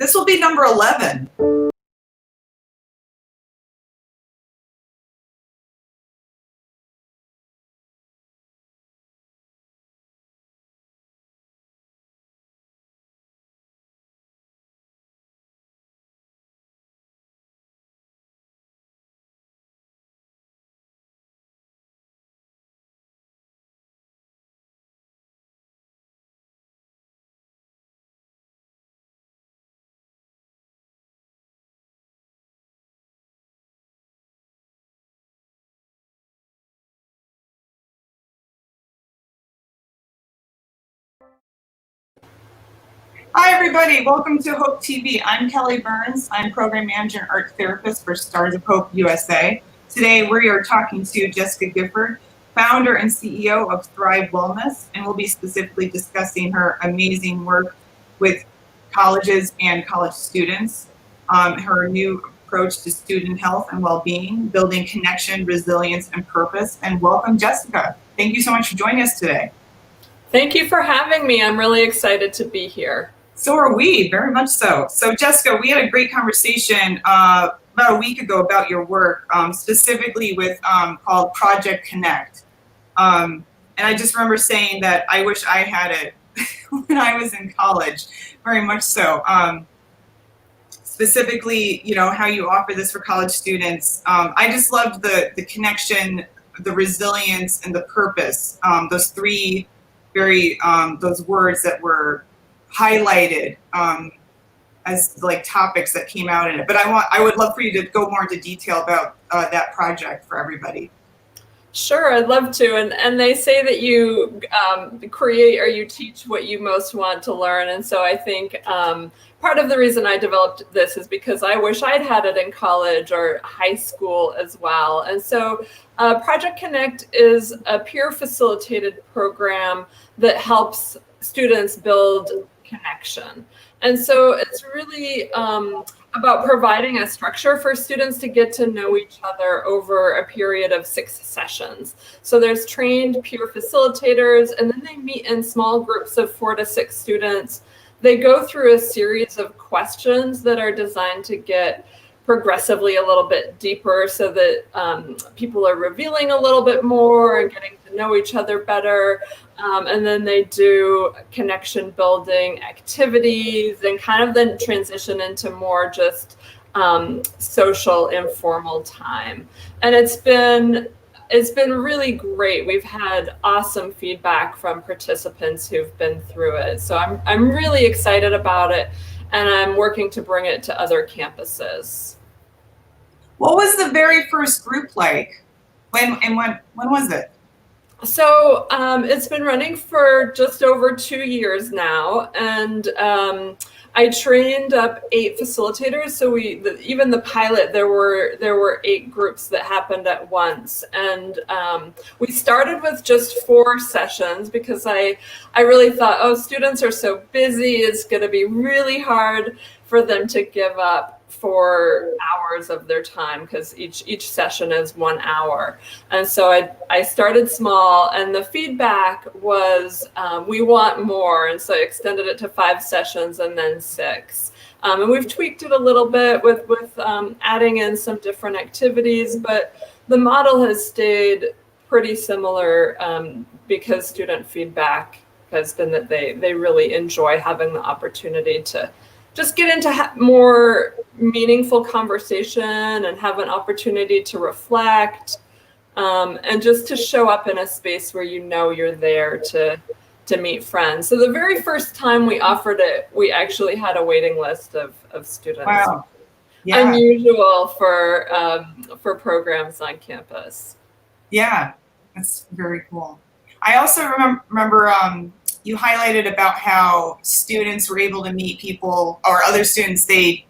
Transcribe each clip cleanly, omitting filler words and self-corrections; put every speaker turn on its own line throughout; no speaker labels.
This will be number 11. Hi, everybody. Welcome to Hope TV. I'm Kelly Burns. I'm Program Manager and Art Therapist for Stars of Hope USA. Today, we are talking to Jessica Gifford, founder and CEO of Thrive Wellness, and we'll be specifically discussing her amazing work with colleges and college students, her new approach to student health and well-being, building connection, resilience, and purpose. And welcome, Jessica. Thank you so much for joining us today.
Thank you for having me. I'm really excited to be here.
So are we, very much so. So Jessica, we had a great conversation about a week ago about your work, specifically with called Project Connect. And I just remember saying that I wish I had it when I was in college, very much so. Specifically, you know, how you offer this for college students. I just loved the connection, the resilience, and the purpose. Those three those words that were highlighted as like topics that came out in it. But I would love for you to go more into detail about that project for everybody.
Sure, I'd love to. And they say that you create or you teach what you most want to learn. And so I think part of the reason I developed this is because I wish I'd had it in college or high school as well. And so Project Connect is a peer facilitated program that helps students build connection. And so it's really about providing a structure for students to get to know each other over a period of 6 sessions. So there's trained peer facilitators, and then they meet in small groups of 4 to 6 students. They go through a series of questions that are designed to get progressively a little bit deeper so that people are revealing a little bit more and getting to know each other better. And then they do connection building activities and kind of then transition into more just social informal time. And it's been really great. We've had awesome feedback from participants who've been through it. So I'm really excited about it, and I'm working to bring it to other campuses.
What was the very first group like? When was it?
So it's been running for just over 2 years now, and I trained up 8 facilitators. So even the pilot, there were 8 groups that happened at once, and we started with just 4 sessions because I really thought, oh, students are so busy, it's going to be really hard for them to give up for hours of their time because each session is 1 hour. And so I started small, and the feedback was we want more, and so I extended it to 5 sessions and then 6. And we've tweaked it a little bit with adding in some different activities, but the model has stayed pretty similar because student feedback has been that they really enjoy having the opportunity to just get into more meaningful conversation and have an opportunity to reflect, and just to show up in a space where you know you're there to meet friends. So the very first time we offered it, we actually had a waiting list of students.
Wow. Yeah.
Unusual for programs on campus.
Yeah, that's very cool. I also remember you highlighted about how students were able to meet people, or other students they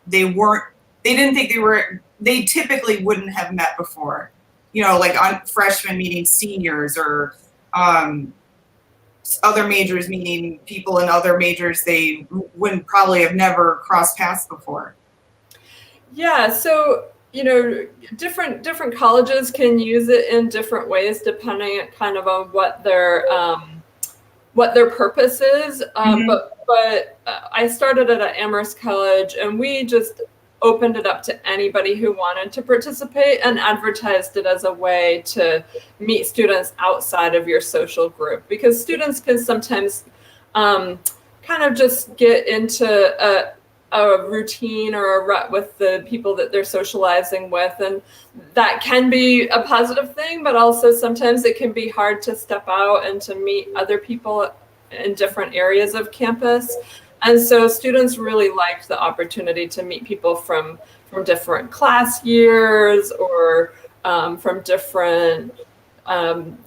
didn't think they typically wouldn't have met before. You know, like on freshmen meeting seniors, or other majors meeting people in other majors they wouldn't probably have never crossed paths before.
Yeah, so you know, different colleges can use it in different ways depending kind of on what their purpose is. But I started it at Amherst College, and we just opened it up to anybody who wanted to participate and advertised it as a way to meet students outside of your social group, because students can sometimes kind of just get into a routine or a rut with the people that they're socializing with, and that can be a positive thing, but also sometimes it can be hard to step out and to meet other people in different areas of campus. And so students really liked the opportunity to meet people from different class years, or from different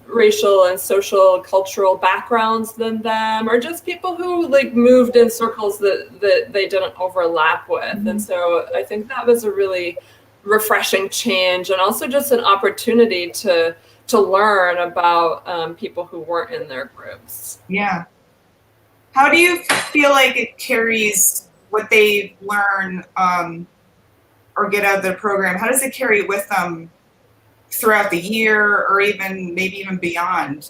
racial and social cultural backgrounds than them, or just people who like moved in circles that they didn't overlap with. Mm-hmm. And so I think that was a really refreshing change, and also just an opportunity to learn about people who weren't in their groups.
Yeah. How do you feel like it carries what they learn or get out of the program? How does it carry with them throughout the year, or even maybe even beyond?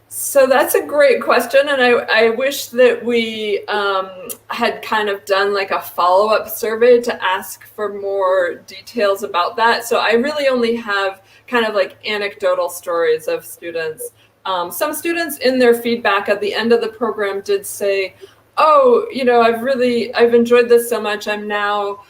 So that's a great question, and I wish that we had kind of done like a follow-up survey to ask for more details about that. So I really only have kind of like anecdotal stories of students. Some students in their feedback at the end of the program did say, oh, you know, I've enjoyed this so much, I'm now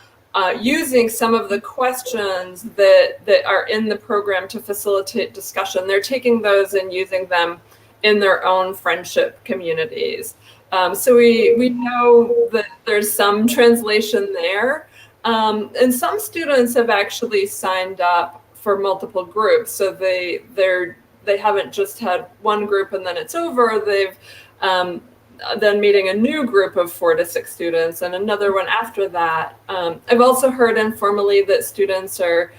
using some of the questions that are in the program to facilitate discussion. They're taking those and using them in their own friendship communities. So we know that there's some translation there. And some students have actually signed up for multiple groups. So they haven't just had one group and then it's over. They've then meeting a new group of 4 to 6 students and another one after that. I've also heard informally that students are,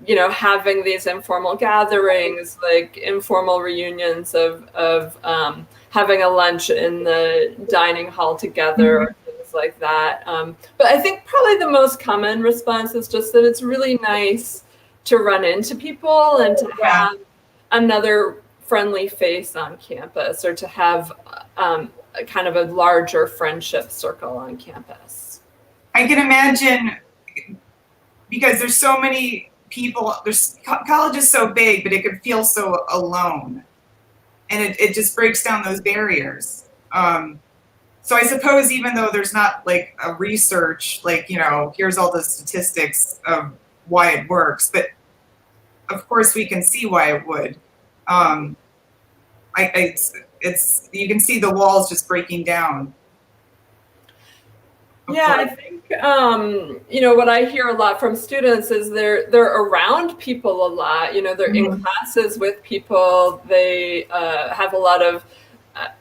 you know, having these informal gatherings, like informal reunions of having a lunch in the dining hall together, or things like that. But I think probably the most common response is just that it's really nice to run into people and to have another friendly face on campus, or to have kind of a larger friendship circle on campus.
I can imagine, because there's so many people, college is so big, but it could feel so alone, and it just breaks down those barriers. So I suppose even though there's not like a research, like, you know, here's all the statistics of why it works, but of course we can see why it would. It's you can see the walls just breaking down.
Yeah, I think you know, what I hear a lot from students is they're around people a lot. You know, they're in classes with people. They have a lot of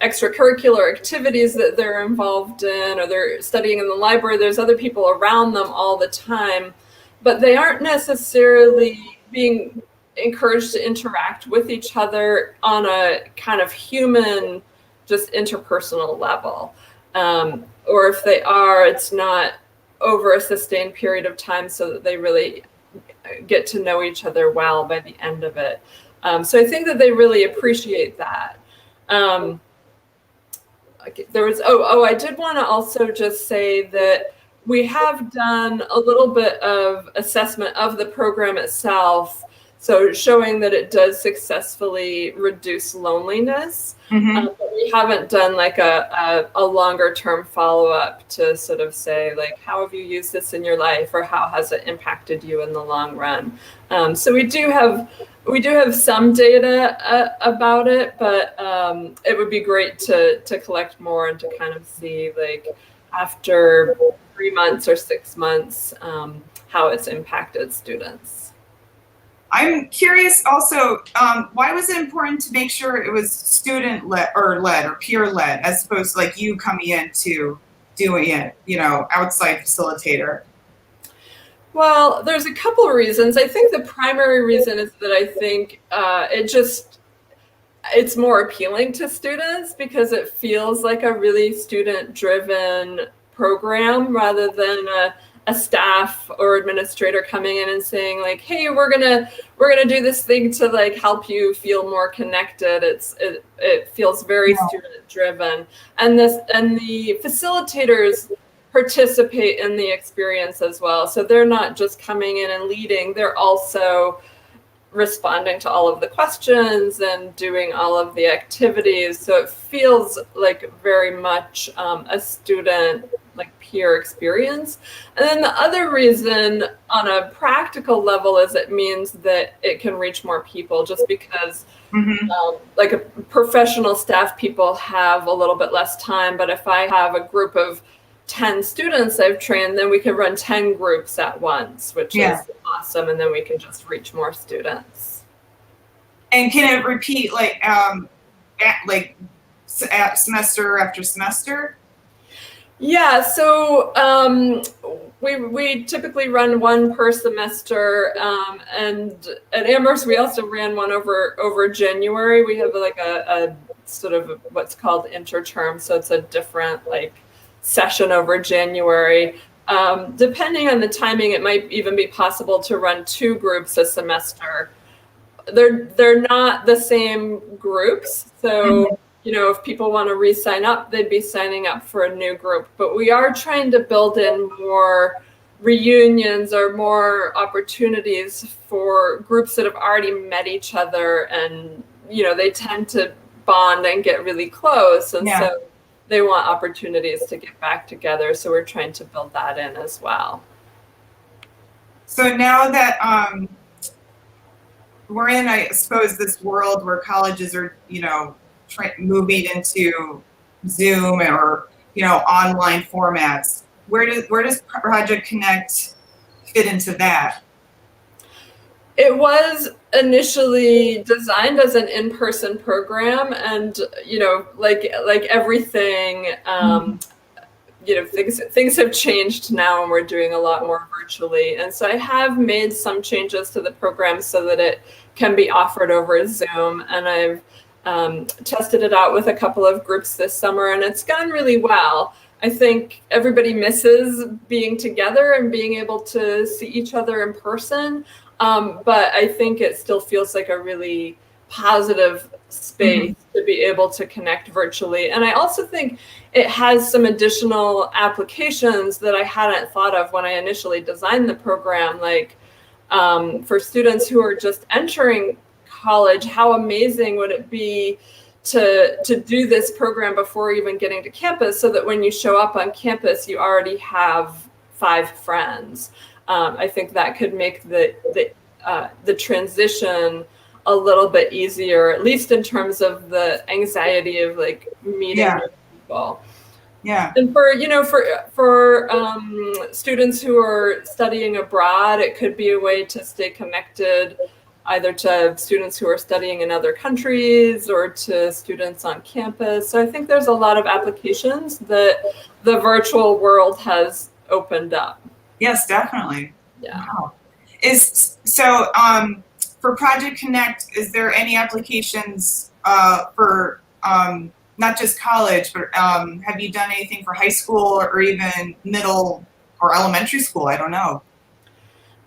extracurricular activities that they're involved in, or they're studying in the library. There's other people around them all the time, but they aren't necessarily being encouraged to interact with each other on a kind of human, just interpersonal level. Or if they are, it's not over a sustained period of time so that they really get to know each other well by the end of it. So I think that they really appreciate that. There was, I did want to also just say that we have done a little bit of assessment of the program itself, so showing that it does successfully reduce loneliness. But we haven't done like a longer term follow-up to sort of say, like, how have you used this in your life, or how has it impacted you in the long run? So we do have some data about it, but it would be great to collect more and to kind of see, like, after 3 months or 6 months, how it's impacted students.
I'm curious also, why was it important to make sure it was student-led or peer-led, as opposed to like you coming in to doing it, you know, outside facilitator?
Well, there's a couple of reasons. I think the primary reason is that I think it's more appealing to students because it feels like a really student-driven program rather than a staff or administrator coming in and saying like, hey, we're gonna do this thing to like help you feel more connected. It feels very student driven, and the facilitators participate in the experience as well. So they're not just coming in and leading, they're also responding to all of the questions and doing all of the activities. So it feels like very much a student like peer experience. And then the other reason on a practical level is it means that it can reach more people, just because like a professional staff people have a little bit less time. But if I have a group of 10 students I've trained, then we can run 10 groups at once, which is awesome. And then we can just reach more students.
And can it repeat like semester after semester?
Yeah, so we typically run one per semester, and at Amherst we also ran one over January. We have like a sort of what's called interterm, so it's a different like session over January. Depending on the timing, it might even be possible to run 2 groups a semester. They're not the same groups, so you know, if people want to re-sign up, they'd be signing up for a new group. But we are trying to build in more reunions or more opportunities for groups that have already met each other, and you know, they tend to bond and get really close, and so they want opportunities to get back together. So we're trying to build that in as well.
So now that we're in, I suppose, this world where colleges are, you know, moving into Zoom or, you know, online formats, where does Project Connect fit into that?
It was initially designed as an in-person program, and you know, like everything, you know, things have changed now, and we're doing a lot more virtually. And so I have made some changes to the program so that it can be offered over Zoom, and I've tested it out with a couple of groups this summer, and it's gone really well. I think everybody misses being together and being able to see each other in person. But I think it still feels like a really positive space to be able to connect virtually. And I also think it has some additional applications that I hadn't thought of when I initially designed the program, like for students who are just entering college, how amazing would it be to do this program before even getting to campus, so that when you show up on campus, you already have 5 friends. I think that could make the transition a little bit easier, at least in terms of the anxiety of like meeting new people.
Yeah.
And for, you know, for students who are studying abroad, it could be a way to stay connected, either to students who are studying in other countries or to students on campus. So I think there's a lot of applications that the virtual world has opened up.
Yes, definitely.
Yeah.
Wow. For Project Connect, is there any applications for not just college, but have you done anything for high school or even middle or elementary school? I don't know.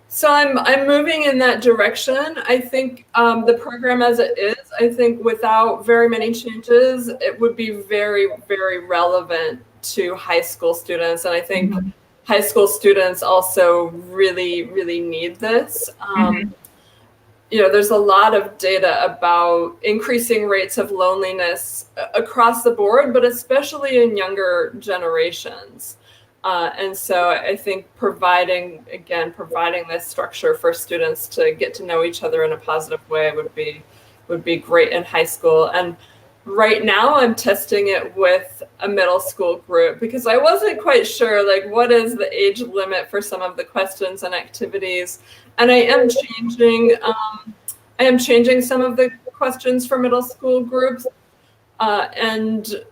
So I'm moving in that direction. I think the program as it is, I think without very many changes, it would be very, very relevant to high school students. And I think high school students also really, really need this. You know, there's a lot of data about increasing rates of loneliness across the board, but especially in younger generations. And so I think providing this structure for students to get to know each other in a positive way would be great in high school. And right now I'm testing it with a middle school group, because I wasn't quite sure, like, what is the age limit for some of the questions and activities. And I am changing some of the questions for middle school groups, and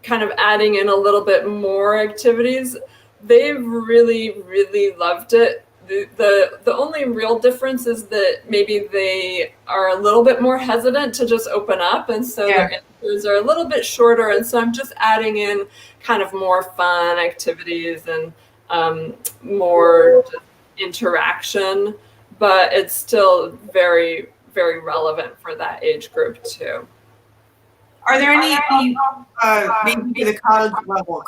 kind of adding in a little bit more activities. They've really, really loved it. The only real difference is that maybe they are a little bit more hesitant to just open up, and so their answers are a little bit shorter. And so I'm just adding in kind of more fun activities and more interaction, but it's still very, very relevant for that age group too.
Are there any, maybe to the college level,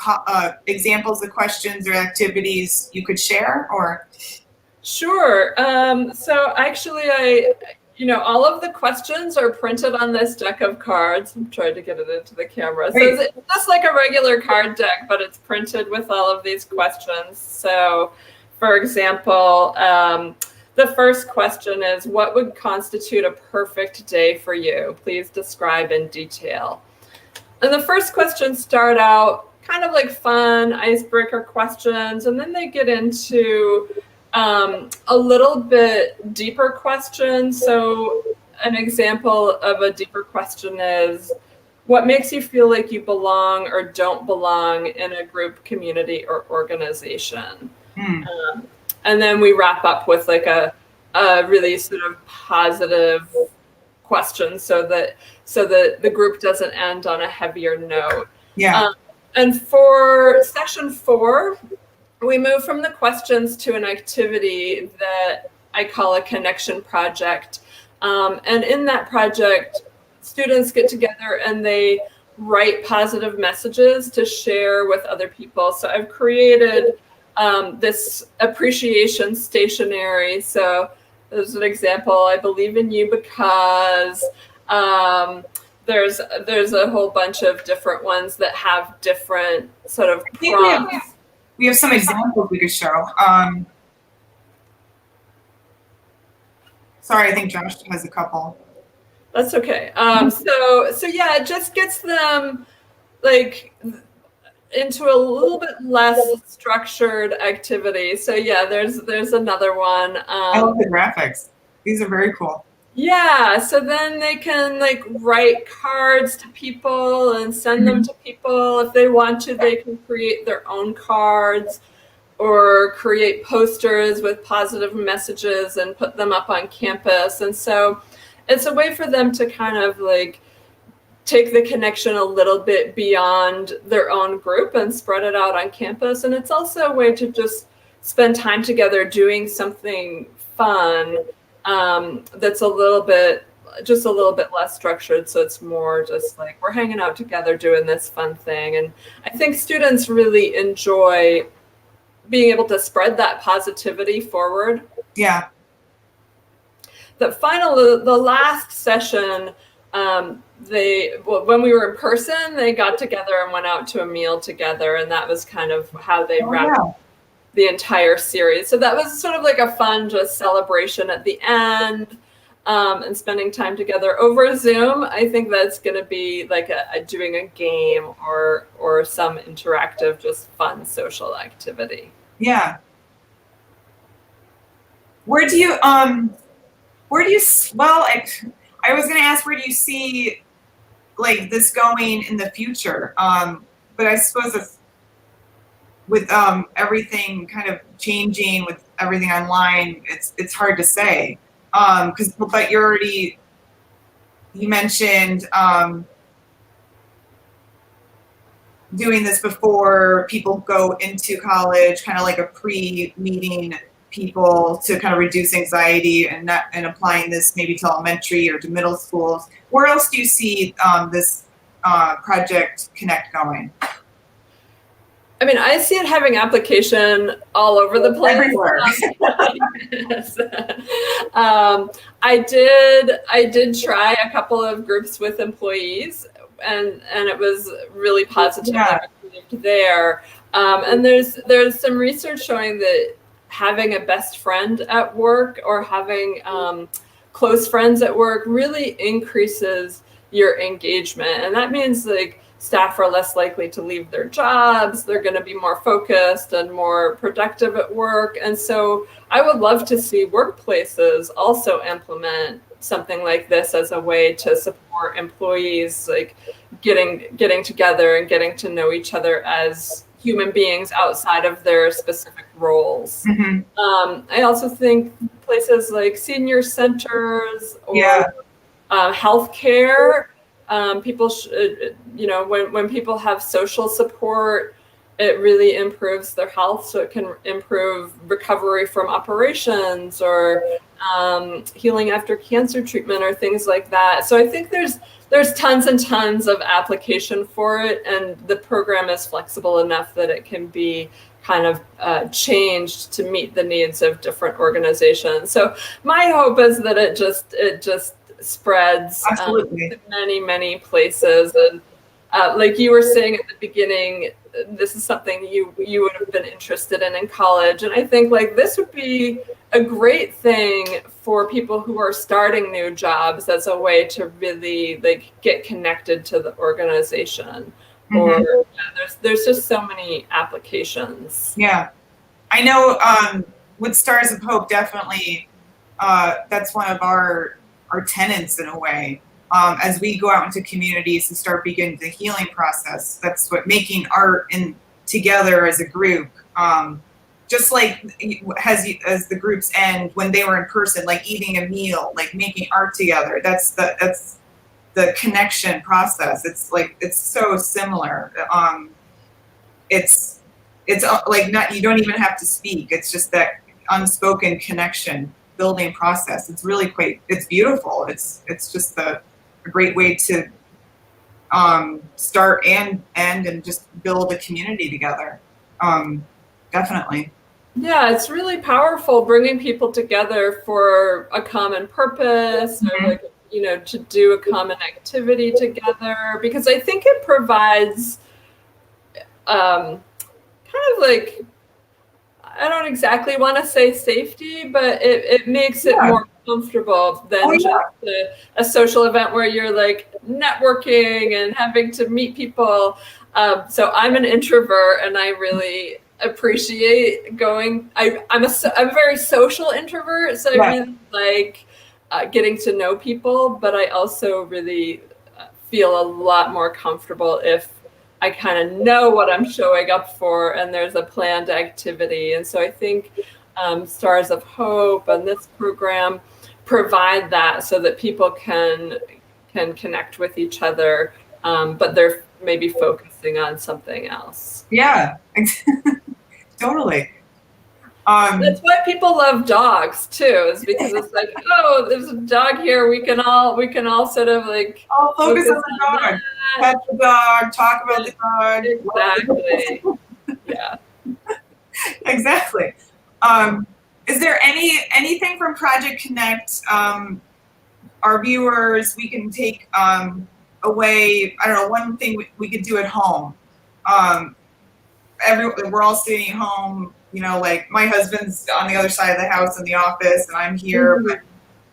examples of questions or activities you could share, or?
Sure. So actually, all of the questions are printed on this deck of cards. I'm trying to get it into the camera. So it's just like a regular card deck, but it's printed with all of these questions. So, for example, the first question is, what would constitute a perfect day for you? Please describe in detail. And the first questions start out kind of like fun icebreaker questions, and then they get into a little bit deeper question. So an example of a deeper question is, what makes you feel like you belong or don't belong in a group, community, or organization? And then we wrap up with like a really sort of positive question so that the group doesn't end on a heavier note.
Yeah.
And for session 4, we move from the questions to an activity that I call a connection project. And in that project, students get together and they write positive messages to share with other people. So I've created this appreciation stationery. So there's an example, I believe in you because there's a whole bunch of different ones that have different sort of prompts.
We have some examples we could show. Sorry, I think Josh has a couple.
That's okay. So yeah, it just gets them like into a little bit less structured activity. So yeah, there's another one.
I love the graphics. These are very cool.
Yeah, so then they can like write cards to people and send them to people. If they want to, they can create their own cards or create posters with positive messages and put them up on campus. And so it's a way for them to kind of like take the connection a little bit beyond their own group and spread it out on campus. And it's also a way to just spend time together doing something fun that's a little bit less structured. So it's more just like we're hanging out together doing this fun thing. And I think students really enjoy being able to spread that positivity forward.
Yeah.
The last session, when we were in person, they got together and went out to a meal together. And that was kind of how they wrapped up the entire series. So that was sort of like a fun just celebration at the end, and spending time together over Zoom. I think that's going to be like doing a game or some interactive, just fun social activity.
Yeah. Where do you I was going to ask, where do you see like this going in the future? But I suppose it's with everything kind of changing, with everything online, it's hard to say. But you mentioned doing this before people go into college, kind of like a pre-meeting people to kind of reduce anxiety, and applying this maybe to elementary or to middle schools. Where else do you see this project Connect going?
I mean, I see it having application all over the place.
Everywhere.
Yes. I did try a couple of groups with employees, and it was really positive there. And there's some research showing that having a best friend at work or having close friends at work really increases your engagement, and that means like staff are less likely to leave their jobs. They're going to be more focused and more productive at work. And so I would love to see workplaces also implement something like this as a way to support employees, like getting together and getting to know each other as human beings outside of their specific roles. I also think places like senior centers or healthcare, people when people have social support, it really improves their health. So it can improve recovery from operations or healing after cancer treatment or things like that. So I think there's tons and tons of application for it, and the program is flexible enough that it can be kind of changed to meet the needs of different organizations. So my hope is that it just spreads to many places. And like you were saying at the beginning, this is something you would have been interested in college. And I think like this would be a great thing for people who are starting new jobs as a way to really like get connected to the organization. Mm-hmm. Or there's just so many applications.
Yeah, I know with Stars of Hope, definitely that's one of our tenets in a way. As we go out into communities and start beginning the healing process, that's what making art together as a group, just like as the groups end when they were in person, like eating a meal, like making art together. That's the connection process. It's so similar. It's like you don't even have to speak. It's just that unspoken connection building process. It's really it's beautiful. It's just a great way to start and end and just build a community together. Definitely.
Yeah, it's really powerful bringing people together for a common purpose, mm-hmm. or like, you know, to do a common activity together, because I think it provides kind of like, I don't exactly want to say safety, but it makes it more comfortable than just a social event where you're like networking and having to meet people. So I'm an introvert, and I really appreciate going. I'm a very social introvert, so I really like getting to know people, but I also really feel a lot more comfortable if I kind of know what I'm showing up for and there's a planned activity. And so I think Stars of Hope and this program provide that so that people can connect with each other, but they're maybe focusing on something else.
Yeah, totally.
That's why people love dogs too, is because it's like, oh, there's a dog here. We can all sort of like
focus on the dog, pet the dog, talk about the dog.
Exactly. Yeah.
Exactly. Is there anything from Project Connect, our viewers, we can take away? I don't know, one thing we could do at home. We're all sitting at home. You know, like my husband's on the other side of the house in the office, and I'm here. Mm-hmm. But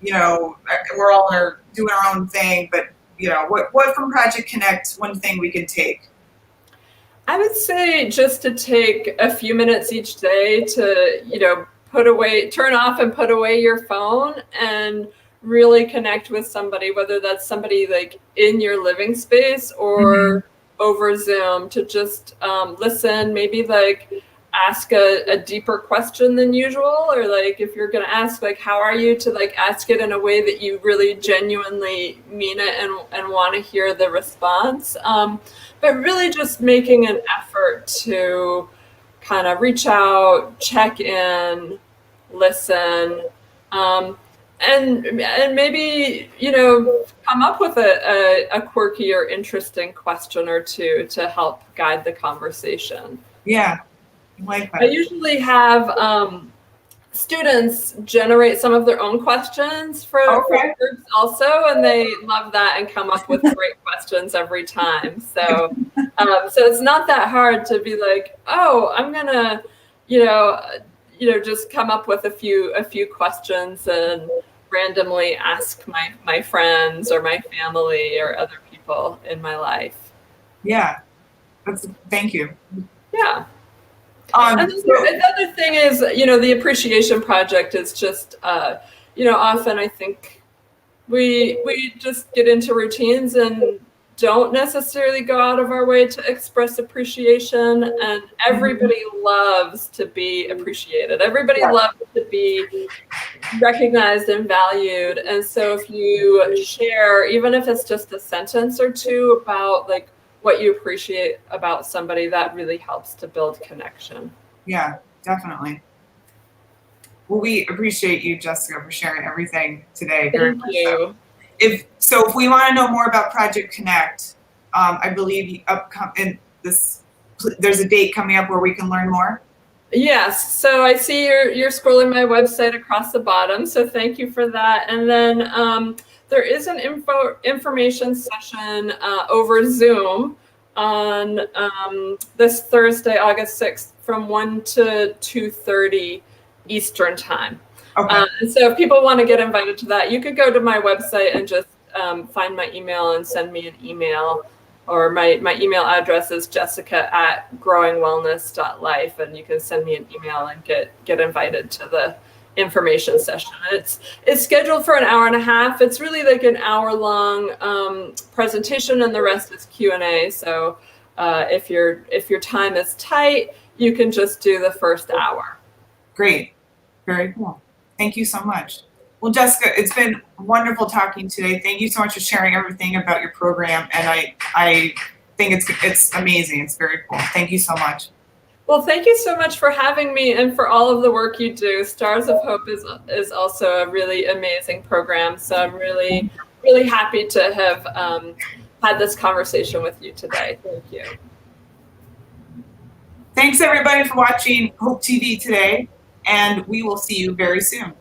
you know, we're all doing our own thing. But you know, what from Project Connect? One thing we could take.
I would say just to take a few minutes each day to, you know, turn off and put away your phone and really connect with somebody, whether that's somebody like in your living space or mm-hmm. over Zoom, to just listen, maybe like ask a deeper question than usual, or like if you're going to ask like how are you, to like ask it in a way that you really genuinely mean it and want to hear the response, but really just making an effort to kind of reach out, check in, listen, and maybe, you know, come up with a quirky or interesting question or two to help guide the conversation.
Yeah. Like that.
I usually have students generate some of their own questions for groups also, and they love that and come up with great questions every time. So it's not that hard to be like, oh, I'm gonna, you know, just come up with a few questions and randomly ask my friends or my family or other people in my life.
Yeah, thank you.
Yeah. Another thing is, you know, the appreciation project is just, you know, often I think we just get into routines and don't necessarily go out of our way to express appreciation, and everybody loves to be appreciated. Everybody loves to be recognized and valued. And so if you share, even if it's just a sentence or two about like what you appreciate about somebody, that really helps to build connection.
Yeah, definitely. Well, we appreciate you, Jessica, for sharing everything today. Very
Thank
much
you.
so. If we want to know more about Project Connect, I believe there's a date coming up where we can learn more.
Yes, so I see you're scrolling my website across the bottom, so thank you for that. And then there is an information session over Zoom on this Thursday, August 6th, from 1 to 2:30 Eastern time.
Okay.
And so if people want to get invited to that, you could go to my website and just find my email and send me an email. Or my email address is jessica@growingwellness.life, and you can send me an email and get invited to the information session. It's scheduled for an hour and a half. It's really like an hour-long presentation, and the rest is Q&A. So if your time is tight, you can just do the first hour.
Great. Very cool. Thank you so much. Well, Jessica, it's been wonderful talking today. Thank you so much for sharing everything about your program, and I think it's amazing. It's very cool. Thank you so much.
Well, thank you so much for having me and for all of the work you do. Stars of Hope is also a really amazing program. So I'm really, really happy to have had this conversation with you today. Thank you.
Thanks everybody for watching Hope TV today, and we will see you very soon.